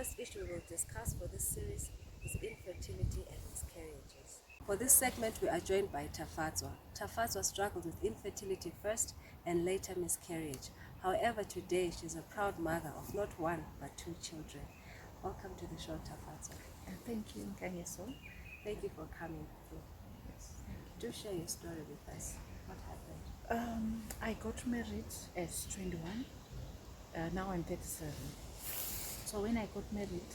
first issue we will discuss for this series is infertility and miscarriages. For this segment, we are joined by Tafatswa. Tafatswa struggled with infertility first and later miscarriage. However, today she's a proud mother of not one but two children. Welcome to the show, Tafatswa. Thank you, Nkanyiso. Thank you for coming through. Yes. Do share your story with us. What happened? I got married at 21. Now I'm 37. So when I got married,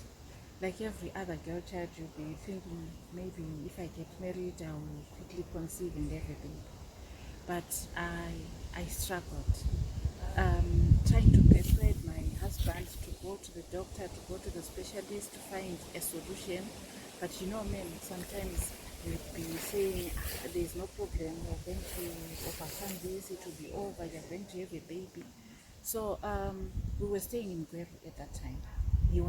like every other girl child, you'll be thinking maybe if I get married, I will quickly conceive and have a baby. But I struggled. Trying to persuade my husband to go to the doctor, to go to the specialist to find a solution. But you know, men, sometimes you'd be saying, there's no problem, you're going to overcome this, it will be over, you're going to have a baby. So we were staying in Gweru at that time. He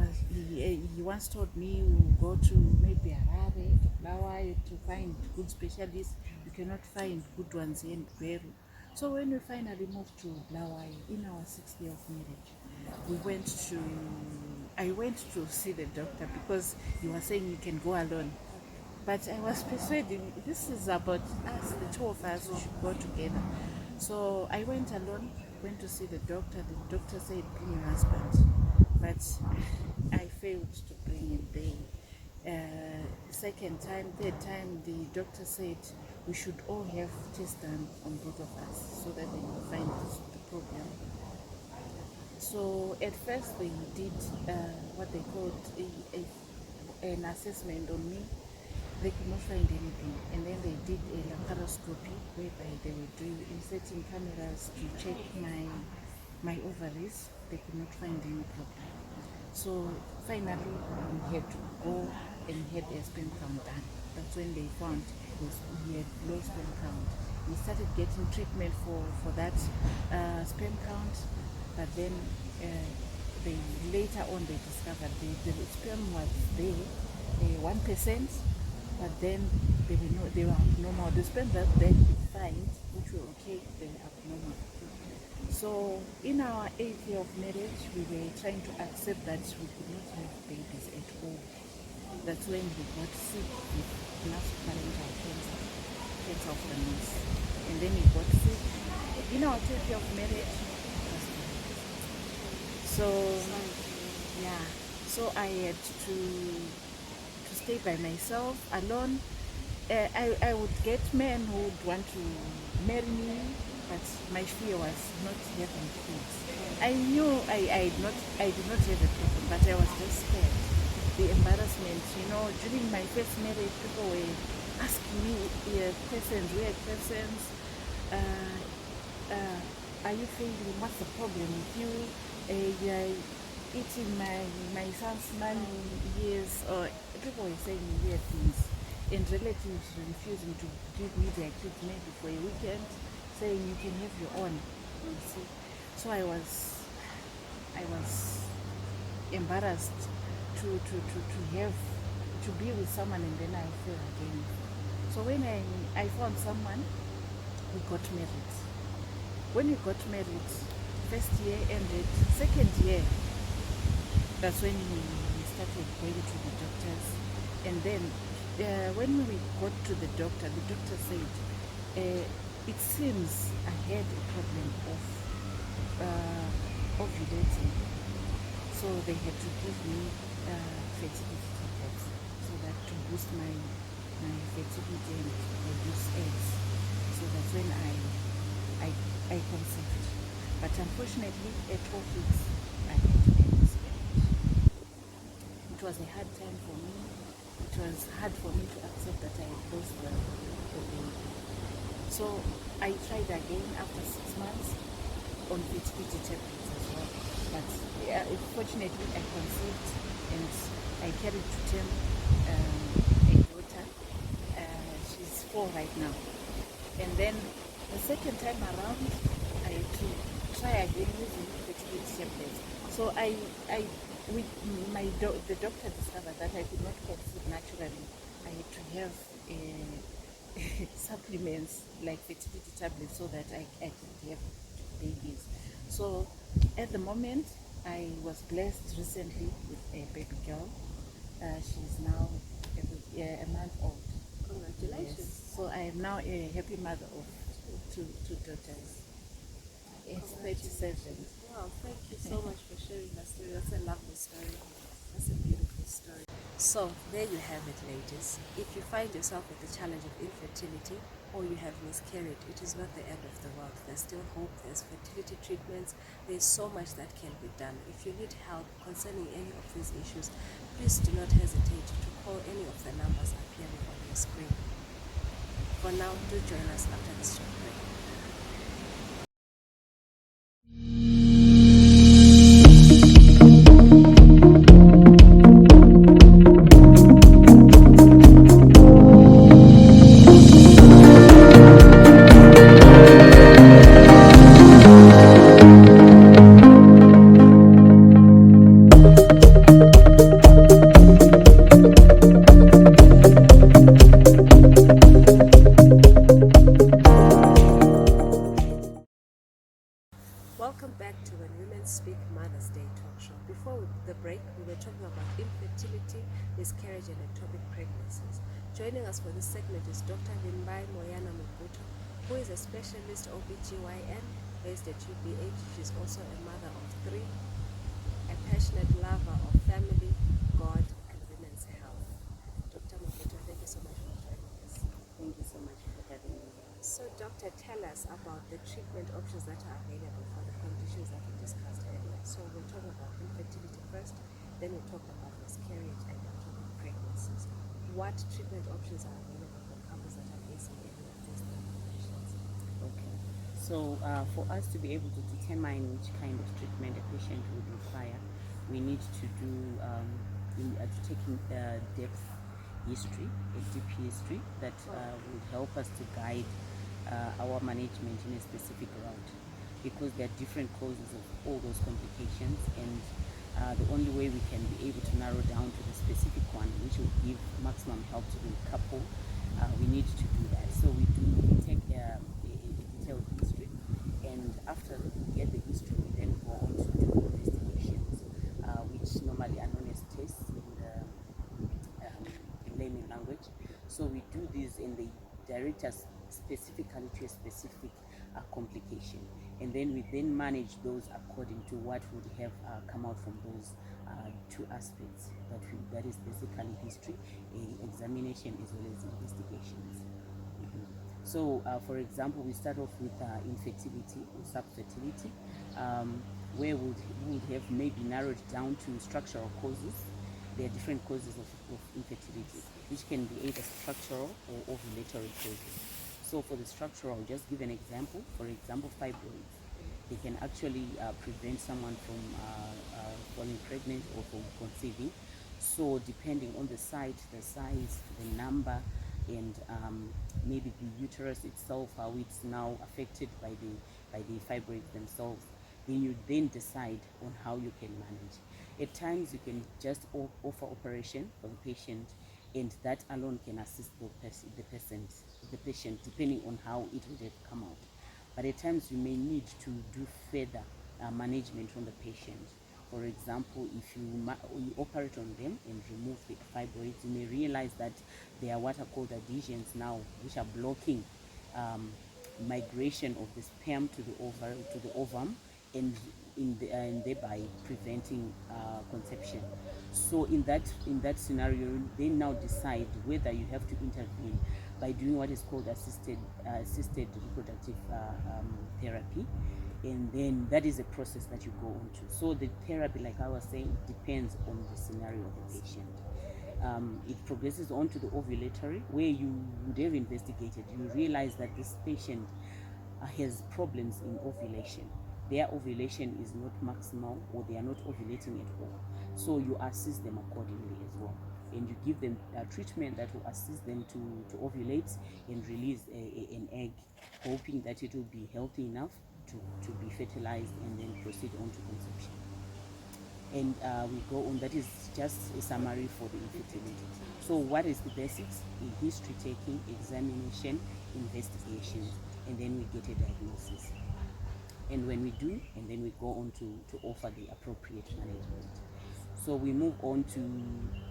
once told me we'll go to maybe Harare, to Bulawayo to find good specialists. You cannot find good ones here in Gweru. So when we finally moved to Bulawayo in our 6th year of marriage, I went to see the doctor because he was saying you can go alone. But I was persuading, this is about us, the two of us, we should go together. So I went alone, went to see the doctor. The doctor said, bring your husband. But I failed to bring him there. Second time, third time, the doctor said we should all have tests done on both of us so that they will find the problem. So at first they did what they called an assessment on me. They could not find anything, and then they did a laparoscopy whereby they were inserting cameras to check my ovaries. They could not find any problem. So finally we had to go and had a sperm count done. That's when they found he had low sperm count. We started getting treatment for that sperm count, but then later on they discovered the sperm was there, 1%. But then they were abnormal. The sperm that they could find, which were okay, they were abnormal. So in our 8th year of marriage, we were trying to accept that we could not have babies at all. That's when we got sick with nasopharyngeal cancer of the nose. And then we got sick. In our 10th year of marriage, so I had to stay by myself alone. I would get men who would want to marry me, but my fear was not having kids. I knew I did not have a problem, but I was just scared. The embarrassment, during my first marriage, people were asking me weird questions. Are you feeling? What's the problem with you? You're eating my son's money, yes, or people were saying weird things, and relatives refusing to give me their kids maybe for a weekend, saying you can have your own. You see, so I was embarrassed to be with someone, and then I fell again. So when I found someone, we got married. When we got married, first year ended, second year, that's when we started going to the doctors. And then when we got to the doctor said, it seems I had a problem of ovulating. So they had to give me fertility tablets so that to boost my fertility and reduce eggs. So that's when I conceived. But unfortunately, at 12 weeks, I had a miscarriage. It was a hard time for me. It was hard for me to accept that I had lost the baby. So I tried again after 6 months on fertility tablets as well. But fortunately, I conceived and I carried to term a daughter. She's 4 right now. And then the second time around, I had to try again using fertility tablets. So the doctor discovered that I could not conceive naturally. I had to have supplements like fertility tablets so that I could have babies. So at the moment, I was blessed recently with a baby girl. She's now a month old. Congratulations. Yes. So I am now a happy mother of two daughters. It's 37. Wow, thank you so much for sharing that story. That's a lovely story. That's a beautiful story. So, there you have it, ladies. If you find yourself with the challenge of infertility or you have miscarried, it is not the end of the world. There's still hope, there's fertility treatments, there's so much that can be done. If you need help concerning any of these issues, please do not hesitate to call any of the numbers appearing on your screen. For now, do join us after this short break. Welcome back to When Women Speak Mother's Day talk show. Before the break, we were talking about infertility, miscarriage, and ectopic pregnancies. Joining us for this segment is Dr. Vimbai Muguto, who is a specialist OBGYN based at UBH. She's also a mother of 3, a passionate lover of family, God, and women's health. Dr. Muguto, thank you so much for joining us. Thank you so much for having me. So, doctor, tell us about the treatment options that are available for the conditions that we discussed earlier. So, we'll talk about infertility first, then we'll talk about miscarriage and ectopic pregnancies. What treatment options are available for couples that are facing any of these conditions? Okay. So for us to be able to determine which kind of treatment a patient would require, we need to do to take in depth history, a deep history that would help us to guide our management in a specific route, because there are different causes of all those complications, and the only way we can be able to narrow down to the specific one which will give maximum help to the couple, we need to do that. So we take a detailed history, and after we get the history, we then go on to do investigations, which normally are known as tests in layman language. So we do this and they direct us specifically to a specific complication, and then we then manage those according to what would have come out from those two aspects, that is basically history, examination as well as investigations. So for example, we start off with infertility or subfertility, where we would have maybe narrowed down to structural causes. There are different causes of infertility, which can be either structural or ovulatory causes. So for the structural, I'll just give an example. For example, fibroids. They can actually prevent someone from falling pregnant or from conceiving. So depending on the site, the size, the number, and maybe the uterus itself, how it's now affected by the fibroids themselves, then you then decide on how you can manage. At times you can just offer operation for the patient, and that alone can assist the patient depending on how it would have come out. But at times you may need to do further management on the patient. For example, if you operate on them and remove the fibroids, you may realize that there are what are called adhesions now, which are blocking migration of the sperm to the ovum, and thereby preventing conception. So in that scenario, they now decide whether you have to intervene by doing what is called assisted reproductive therapy, and then that is a process that you go on to. So the therapy, like I was saying, depends on the scenario of the patient. It progresses on to the ovulatory, where you would have investigated. You realize that this patient has problems in ovulation. Their ovulation is not maximal, or they are not ovulating at all. So you assist them accordingly as well, and you give them treatment that will assist them to ovulate and release an egg, hoping that it will be healthy enough to be fertilized and then proceed on to conception. And we go on. That is just a summary for the infertility. So what is the basics? A history taking, examination, investigation, and then we get a diagnosis. And when we do, and then we go on to offer the appropriate management. So we move on to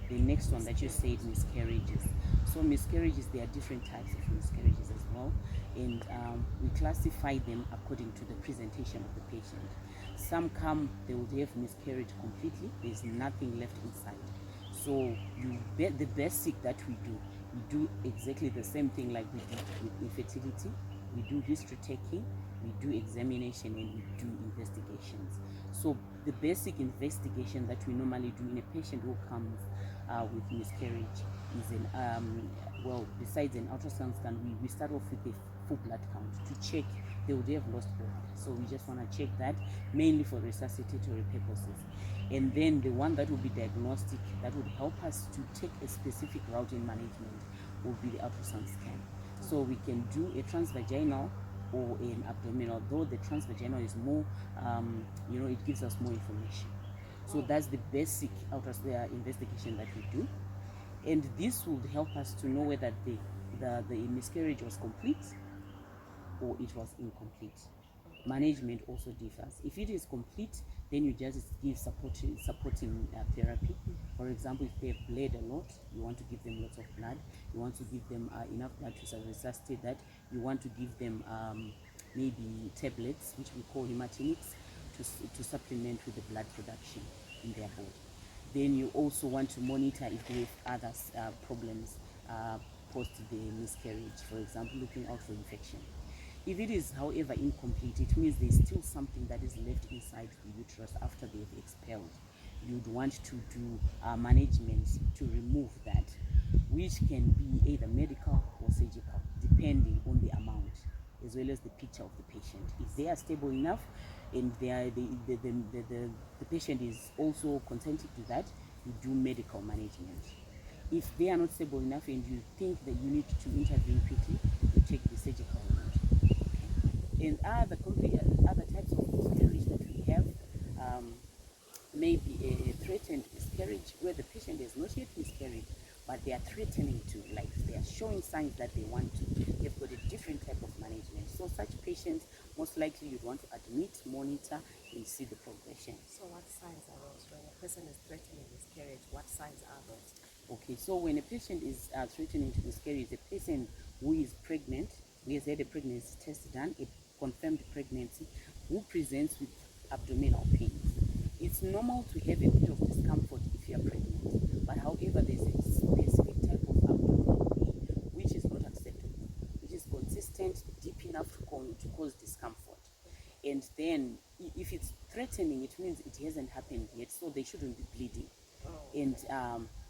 the next one that you said, miscarriages. So miscarriages, there are different types of miscarriages as well, and we classify them according to the presentation of the patient. Some come, they will have miscarriage completely, there's nothing left inside. So the basic that we do exactly the same thing like we did with infertility. We do history taking, we do examination, and we do investigations. So the basic investigation that we normally do in a patient who comes with miscarriage is besides an ultrasound scan, we start off with a full blood count to check they would have lost blood. So we just want to check that mainly for resuscitatory purposes. And then the one that will be diagnostic, that would help us to take a specific route in management, will be the ultrasound scan. So we can do a transvaginal or an abdominal, though the transvaginal is more, it gives us more information. So that's the basic investigation that we do. And this will help us to know whether the miscarriage was complete or it was incomplete. Management also differs. If it is complete, then you just give supporting therapy. For example, if they have bled a lot, you want to give them lots of blood. You want to give them enough blood to resuscitate that. You want to give them maybe tablets, which we call hematinics, to supplement with the blood production in their body. Then you also want to monitor if they have other problems post the miscarriage, for example, looking out for infection. If it is, however, incomplete, it means there's still something that is left inside the uterus after they've expelled. You'd want to do management to remove that, which can be either medical or surgical, depending on the amount, as well as the picture of the patient. If they are stable enough and the patient is also consenting to that, you do medical management. If they are not stable enough and you think that you need to intervene quickly, you take the surgical route. And other types of miscarriage that we have, maybe a threatened miscarriage where the patient has not yet miscarried, but they are threatening to, like they are showing signs that they want to. They've got a different type of management. So such patients, most likely you'd want to admit, monitor, and see the progression. So what signs are those? When a person is threatening miscarriage, what signs are those? Okay, so when a patient is threatening to miscarry, a patient who is pregnant, who has had a pregnancy test done, a confirmed pregnancy, who presents with abdominal pains. It's normal to have a bit of discomfort if you are pregnant, but however, there's a specific type of abdominal pain which is not acceptable, which is consistent, deep enough to cause discomfort. And then if it's threatening, it means it hasn't happened yet, so they shouldn't be bleeding. And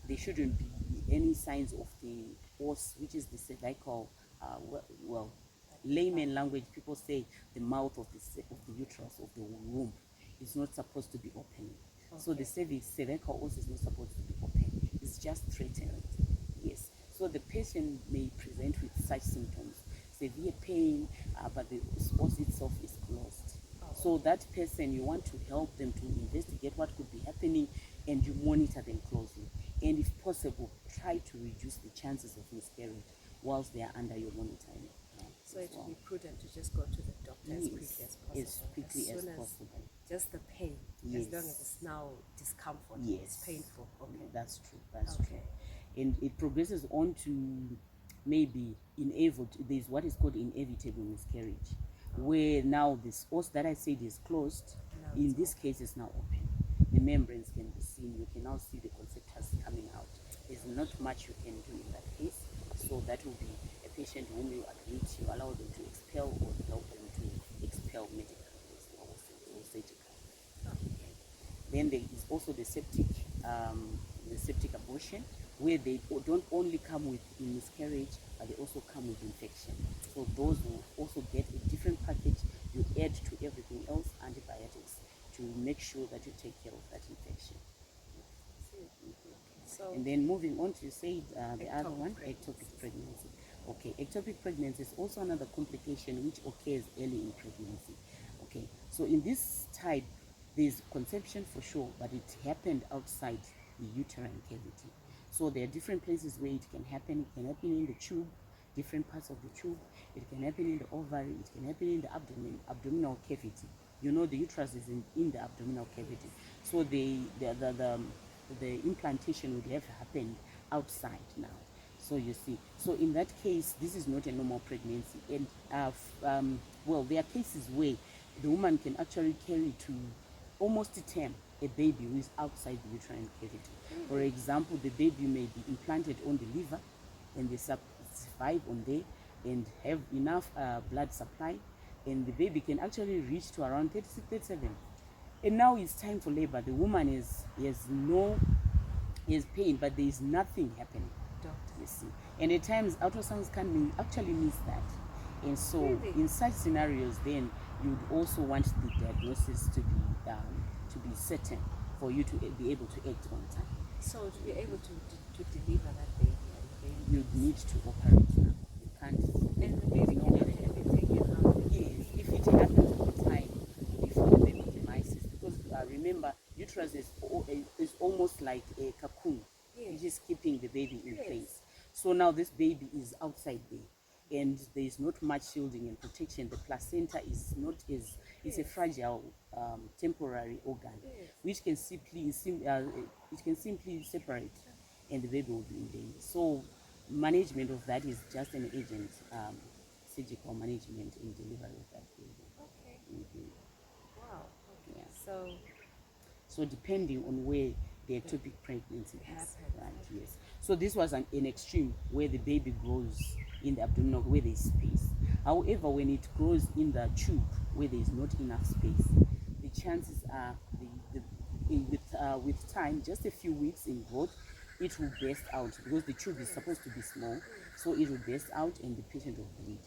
there shouldn't be any signs of the os, which is the cervical, layman language, people say the mouth of the uterus, of the womb, is not supposed to be open. Okay. So the cervical os is not supposed to be open. It's just threatened. Yes. So the patient may present with such symptoms, severe pain, but the os itself is closed. So that person, you want to help them to investigate what could be happening, and you monitor them closely. And if possible, try to reduce the chances of miscarriage whilst they are under your monitoring. So it would be prudent to just go to the doctor as quickly as possible. As quickly as possible. Just the pain, yes. As long as it's now discomfort, yes. It's painful. Okay. That's true. That's true. And it progresses on to maybe there's what is called inevitable miscarriage, where now this os that I said is closed, in this case is now open. The membranes can be seen. You can now see the conceptus coming out. There's not much you can do in that case. So that will be a patient whom you admit, you allow them to expel or help them to expel medically or surgically. Okay. Then there is also the septic abortion, where they don't only come with miscarriage, but they also come with infection. So those will also get a different package. You add to everything else antibiotics to make sure that you take care of that infection. So, and then moving on to, you said the other one, pregnancy. ectopic pregnancy. Okay, ectopic pregnancy is also another complication which occurs early in pregnancy. Okay, so in this type, there's conception for sure, but it happened outside the uterine cavity. So there are different places where it can happen. It can happen in the tube, different parts of the tube. It can happen in the ovary, it can happen in the abdominal cavity. You know, the uterus is in the abdominal cavity. So the implantation would have happened outside now. So you see, so in that case, this is not a normal pregnancy. And well, there are cases where the woman can actually carry to almost to term a baby who is outside the uterine cavity. For example, the baby may be implanted on the liver, and they survive on there and have enough blood supply, and the baby can actually reach to around 36, 37. And now it's time for labor. The woman is pain, but there is nothing happening. Doctor. You see, and at times ultrasounds can actually miss that. And so Really? in such scenarios, then you'd also want the diagnosis to be certain for you to be able to act on time. So to be able to deliver that baby, and the baby You'd need to operate now. You can't. and the baby can actually be taken out. Yes, if it happens on time before the baby demises, because remember, uterus is almost like a cocoon, Yes. which is keeping the baby in Yes. place. So now this baby is outside there, and there is not much shielding and protection. The placenta is not is a fragile temporary organ, Yes. which can simply separate, and the baby will be in danger. So management of that is just an agent. Surgical management in delivery of that baby. Okay. Mhm. Wow. Okay. Yeah. So depending on where the ectopic pregnancy is, Happens. right? Yes. So this was an extreme where the baby grows in the abdominal where there is space. However, when it grows in the tube where there is not enough space, the chances are with time, just a few weeks in growth, it will burst out because the tube is supposed to be small. So it will burst out and the patient will bleed.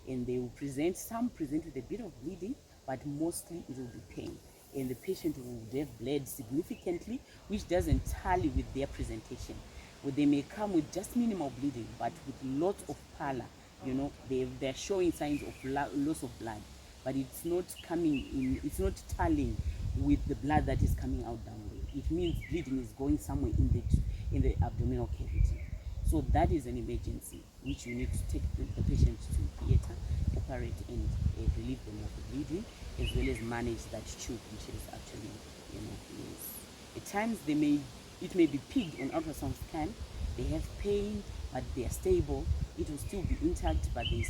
And they will some present with a bit of bleeding, but mostly it will be pain. And the patient will have bled significantly, which doesn't tally with their presentation. Well, they may come with just minimal bleeding, but with lots of pallor. You know, they're showing signs of loss of blood, but it's not coming in, it's not tallying with the blood that is coming out down there. It means bleeding is going somewhere in the abdominal cavity. So that is an emergency, which you need to take the patient to theater, operate, and relieve them of the bleeding, as well as manage that tube, which is actually, yes. At times it may be pigged on ultrasound scan. They have pain, but they are stable. It will still be intact, but there's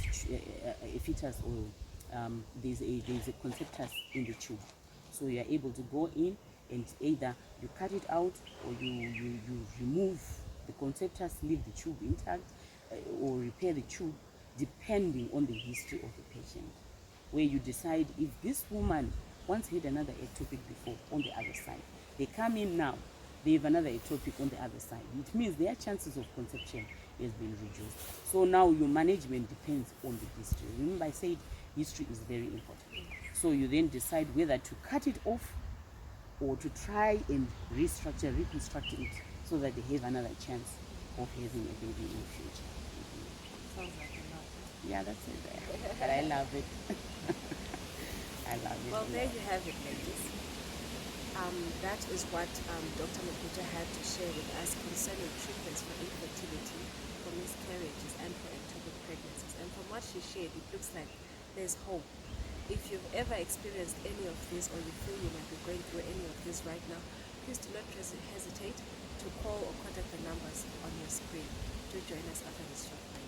a fetus or there's a conceptus in the tube. So you are able to go in and either you cut it out or you remove the conceptus, leave the tube intact, or repair the tube, depending on the history of the patient. Where you decide if this woman once had another ectopic before on the other side, they come in now, they have another ectopic on the other side. It means their chances of conception has been reduced. So now your management depends on the history. Remember I said history is very important. So you then decide whether to cut it off or to try and reconstruct it so that they have another chance of having a baby in the future. Sounds like a lot. Yeah, that's it there. But I love it. I love it. Well, there you have it, ladies. That is what Dr. Muguto had to share with us concerning treatments for infertility, for miscarriages, and for ectopic pregnancies. And from what she shared, it looks like there's hope. If you've ever experienced any of this, or you feel you might be going through any of this right now, please do not hesitate to call or contact the numbers on your screen. Do join us after this short break.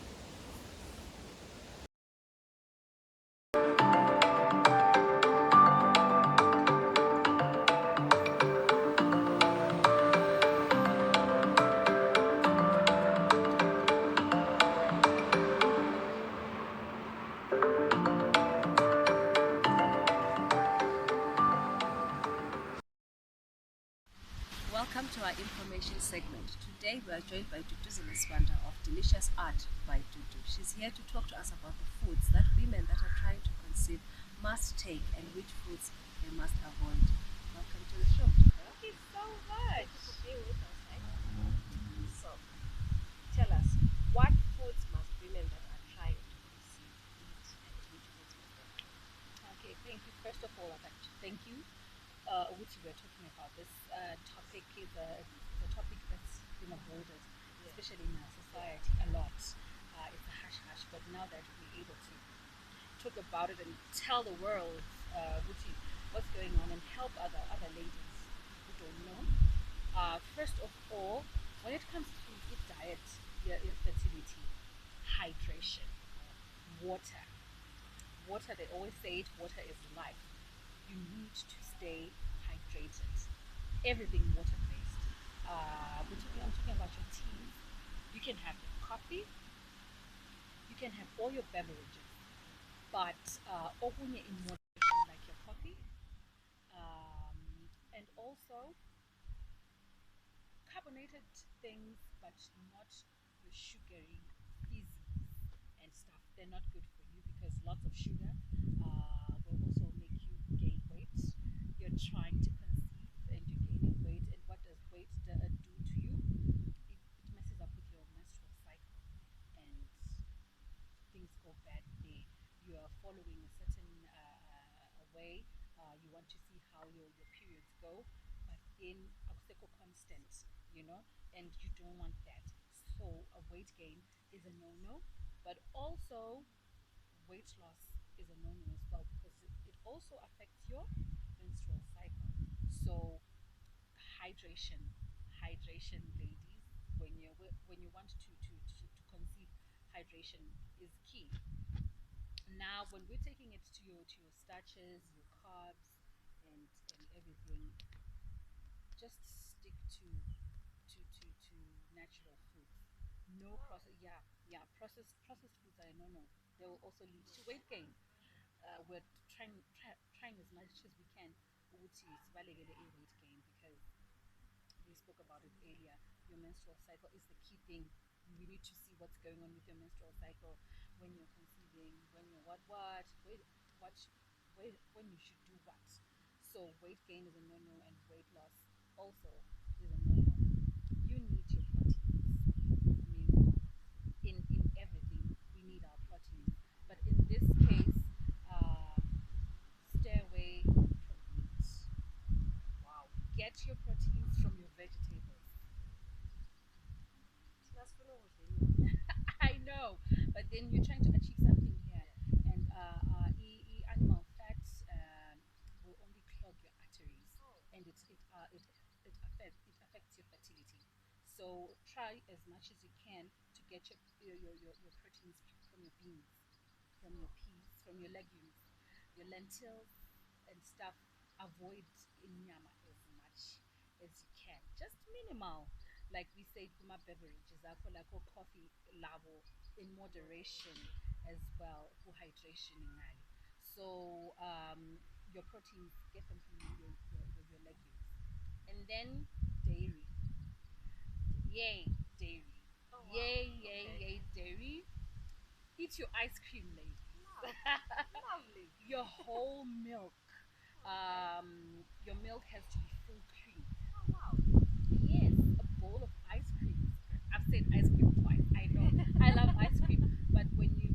Welcome to our information segment. Today we are joined by Duduzi Leswanda of Delicious Art by Dudu. She's here to talk to us about the foods that women that are trying to conceive must take and which foods they must avoid. Welcome to the show. Thank you so much. Thank you for being with us. So, tell us, what foods must women that are trying to conceive eat, and which foods must they avoid? Okay, thank you. First of all, I'd like to thank you, which we're talking about. This topic is the topic that's been avoided. especially in our society, a lot. It's a hush hush, but now that we're able to talk about it and tell the world what's going on and help other ladies who don't know. First of all, when it comes to your diet, your infertility, hydration, water. Water, they always say it, water is life. You need to stay hydrated. Everything water based. I'm talking about your tea. You can have your coffee, you can have all your beverages, but open in moderation, like your coffee, and also carbonated things, but not your sugary fizzies and stuff. They're not good for you because lots of sugar will also make you gain weight. You're trying to conceive and you're gaining weight, and what does weight do to you? It messes up with your menstrual cycle, and things go bad there. You are following a certain way. You want to see how your periods go, but in obstacle constant, and you don't want that. So a weight gain is a no-no, but also weight loss is a no-no as well because it also affects your menstrual cycle. So hydration, hydration, ladies, when you want to conceive, hydration is key. Now, when we're taking it to your starches, your carbs, and everything, just stick to natural foods. No process. Yeah. Processed foods are no no. They will also lead to weight gain. We're trying as much as we can to sibalekele weight gain because we spoke about it earlier. Your menstrual cycle is the key thing. You need to see what's going on with your menstrual cycle when you're conceiving, when you're what, when you should do what. So weight gain is a no-no, and weight loss also is a no-no. You need your proteins. I mean, in everything, we need our proteins. But in this case, uh, stay away from meat. Wow. Get your proteins from your vegetables. I know, but then you're trying to achieve something here, and animal fats will only clog your arteries, and it affects your fertility. So try as much as you can to get your proteins from your beans, from your peas, from your legumes, your lentils and stuff. Avoid inyama as much as you can. Just minimal. Like we said, kuma beverages, like coffee level in moderation as well for hydration in ali. So your proteins, get them from your legumes. And then dairy. Yay, dairy. Oh, wow. Yay, dairy. Eat your ice cream, ladies. Lovely. Your whole milk. Your milk has to be full cream. Oh, wow. Yes, a bowl of ice cream is good. I've said ice cream twice. I know. I love ice cream. But when you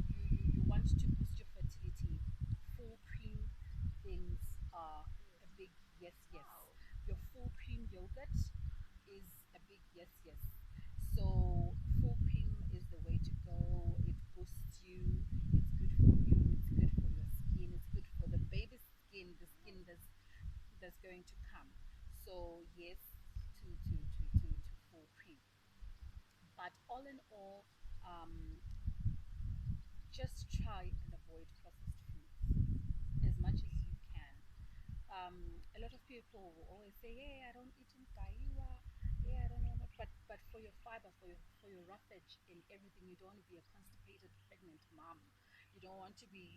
want to boost your fertility, full cream things are a big yes, yes. Wow. Your full cream yogurt is a big yes, yes. So full cream is the way to go. It boosts you. It's good for you. It's good for your skin. It's good for the baby's skin. The skin that's going to come. So yes, to full cream. But all in all, just try and avoid processed foods as much as you can. A lot of people will always say, "Hey, I don't eat in kaiwa. Yeah, I don't know what." But for your fiber, for your roughage in everything, you don't want to be a constipated pregnant mom. You don't want to be,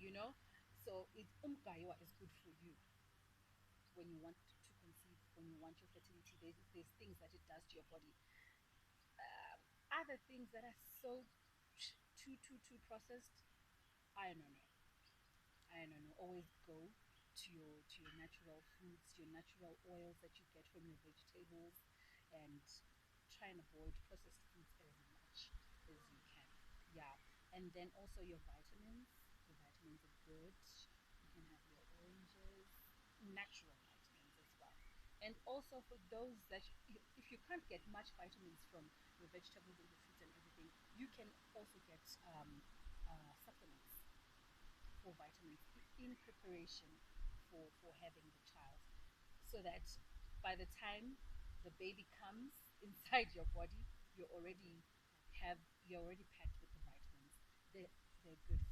So kaiwa is good for you when you want to conceive, when you want your fertility. There's things that it does to your body. Other things that are so too processed, I don't know. I don't know. Always go to your natural foods, your natural oils that you get from your vegetables, and try and avoid processed foods as much as you can. Yeah, and then also your vitamins. Your vitamins are good. You can have your oranges, natural vitamins as well. And also for those that, if you can't get much vitamins from your vegetables and your fruits and everything, you can also get supplements for vitamins in preparation for having the child, so that by the time the baby comes inside your body, you already you're already packed with the vitamins. They're good for you.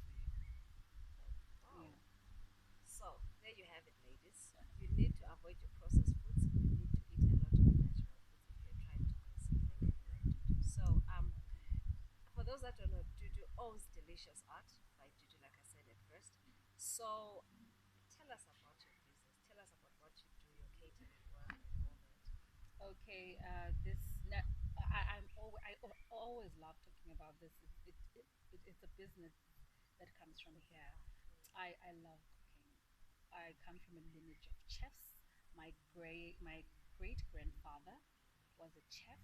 Wow. Yeah. So there you have it, ladies. You need to avoid your processed foods. You need to eat a lot of natural foods if you're trying to conceive and you like to do. So for those that don't know, Dudu owns Delicious Art by Dudu, like I said at first. So tell us about your business. Tell us about what you do, your catering work, and all that. Okay. This na- always love talking about this. It's a business that comes from here. I love cooking. I come from a lineage of chefs. My great grandfather was a chef.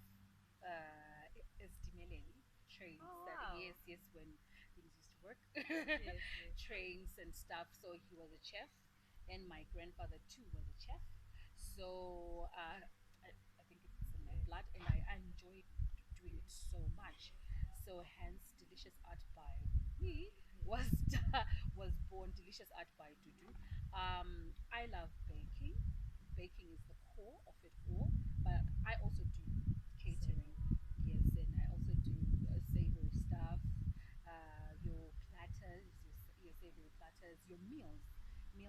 Estimeleni trains Oh that, wow. yes, when things used to work. Yes, yes. Trains and stuff. So he was a chef, and my grandfather too was a chef. So I think it's in my blood, and I enjoy doing it so much. So hence, Delicious Art by me was was born. Delicious Art by Dudu. I love baking. Baking is the core of it all, but I also do catering. Yes, and I also do savory stuff. Your platters, your savory platters, your meals. I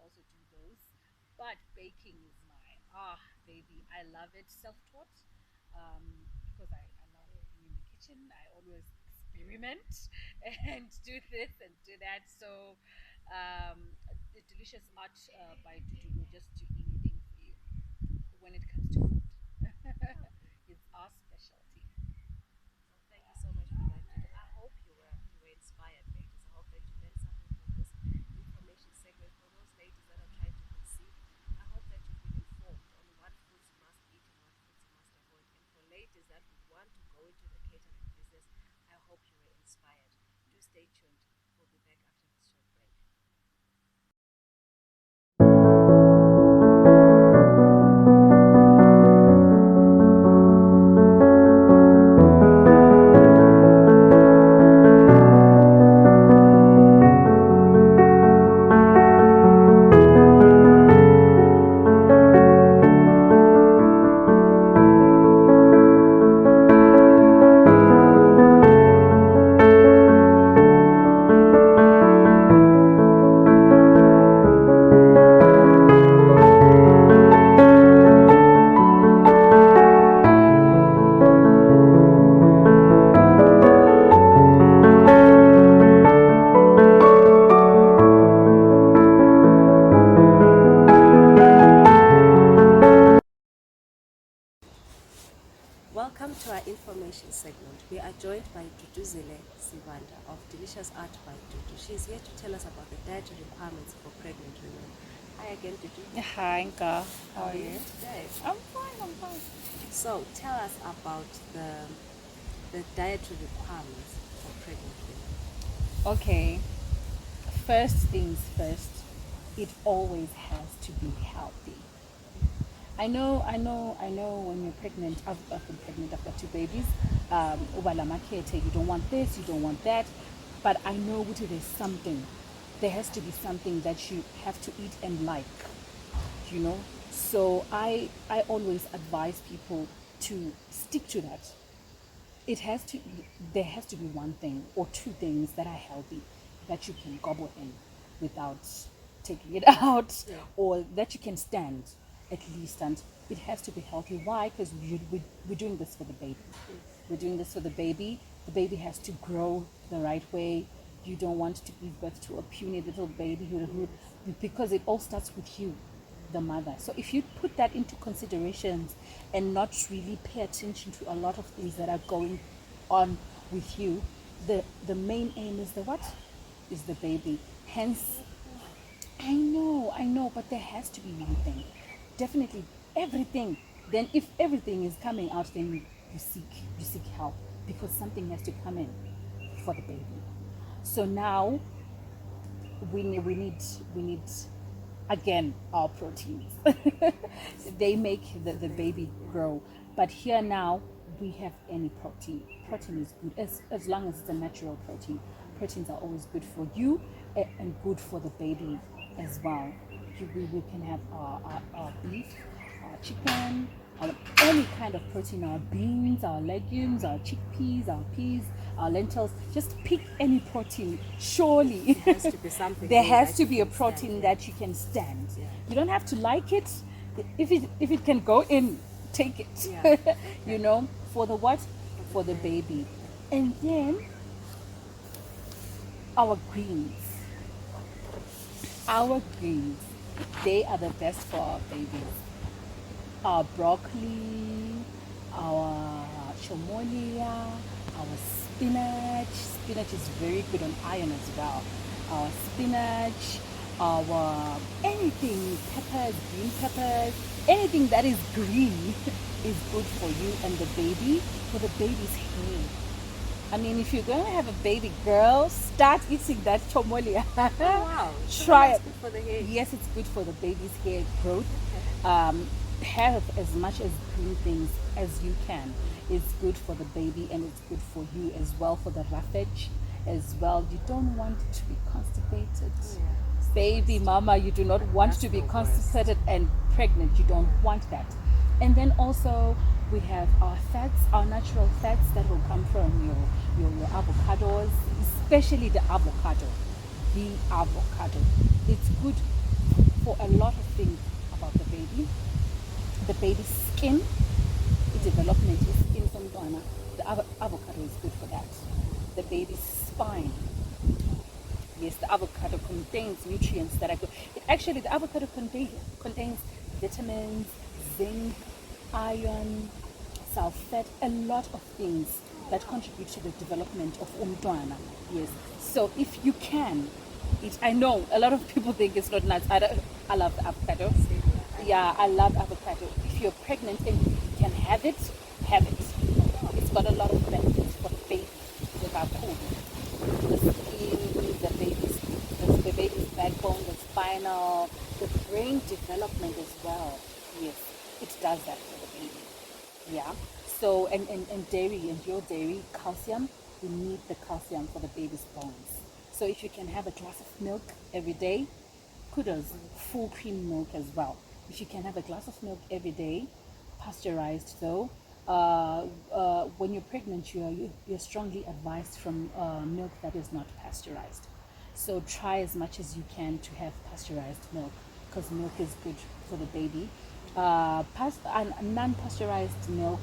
also do those. But baking is my baby. I love it. Self-taught, because I love being in the kitchen. I always experiment and do this and do that. So the Delicious Art by Dudu will just do anything for you when it comes to food. It's our specialty. Well, thank you so much for that, Dudu. I hope you were inspired, ladies. I hope that you learned something from this information segment. For those ladies that are trying to conceive, I hope that you've been informed on what foods you must eat and what foods you must avoid. And for ladies that would want to go into the catering business, I hope you were inspired. Do stay tuned. We'll be back after this short break. Welcome to our information segment. We are joined by Duduzile Sivanda of Delicious Art by Dudu. She is here to tell us about the dietary requirements for pregnant women. Hi again, Dudu. Hi, Nka. How are you today? I'm fine. So tell us about the dietary requirements for pregnant women. Okay, first things first, it always has to be healthy. I know when you're pregnant, I've been pregnant, I've got two babies. You don't want this, you don't want that. But I know there's something. There has to be something that you have to eat and like, you know. So I always advise people to stick to that. There has to be one thing or two things that are healthy that you can gobble in without taking it out, or that you can stand at least, and it has to be healthy. Why? Because we're doing this for the baby. We're doing this for the baby. The baby has to grow the right way. You don't want to give birth to a puny little baby because it all starts with you, the mother. So if you put that into considerations and not really pay attention to a lot of things that are going on with you, the main aim is the what? Is the baby. Hence, I know, but there has to be one thing. Definitely everything. Then if everything is coming out, then you seek help, because something has to come in for the baby. So now we need again, our proteins. They make the baby grow. But here now, we have any protein. Protein is good as long as it's a natural protein. Proteins are always good for you and good for the baby as well. We can have our beef, our chicken, any kind of protein, our beans, our legumes, our chickpeas, our peas, our lentils. Just pick any protein. Surely There has to be something. there there has that to you be a can protein stand, yeah. that you can stand. Yeah. You don't have to like it. If it can go in, take it. Yeah. You know, for the what? For the baby. And then our greens. Our greens, they are the best for our babies. Our broccoli, our chomolia, our spinach. Spinach is very good on iron as well. Our spinach, our anything, peppers, green peppers, anything that is green is good for you and the baby, for the baby's hair. I mean, if you're going to have a baby girl, start eating that chomolia. Oh, wow. Try Chomolia is it. good for the hair. Yes, it's good for the baby's hair growth. Have as much as green things as you can. It's good for the baby and it's good for you as well, for the roughage as well. You don't want to be constipated. Yeah. Baby mama, you do not want That's to be the worst. constipated and pregnant. You don't want that. And then also we have our fats, our natural fats that will come from your avocados, especially the avocado. The avocado. It's good for a lot of things about the baby. The baby's skin, the development of skin from Ghana. The avocado is good for that. The baby's spine. Yes, the avocado contains nutrients that are good. The avocado contains vitamins, zinc, iron, sulfate, a lot of things that contribute to the development of umntwana. Yes. So if you can eat, I know a lot of people think it's not nuts. I love the avocado. Yeah, I love avocado. If you're pregnant and you can have it, have it. It's got a lot of benefits for the baby. It's about food. The skin, the baby's backbone, the spinal, the brain development as well. Yes, it does that for the baby. Yeah. So and dairy and your dairy, calcium, you need the calcium for the baby's bones. So if you can have a glass of milk every day, kudos, full cream milk as well. If you can have a glass of milk every day, pasteurized though, when you're pregnant, you're strongly advised from milk that is not pasteurized. So try as much as you can to have pasteurized milk, because milk is good for the baby. Non-pasteurized milk,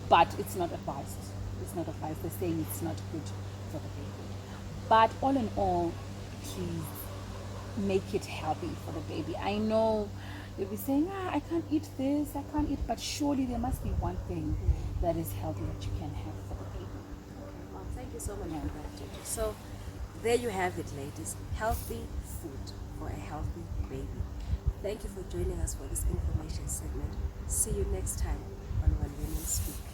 but it's not advised. It's not advised. They're saying it's not good for the baby. But all in all, please make it healthy for the baby. I know you'll be saying, I can't eat this, I can't eat, but surely there must be one thing that is healthy that you can have for the baby. Well, thank you so much for that, Gigi. So there you have it, ladies. Healthy food for a healthy baby. Thank you for joining us for this information segment. See you next time on When Women Speak.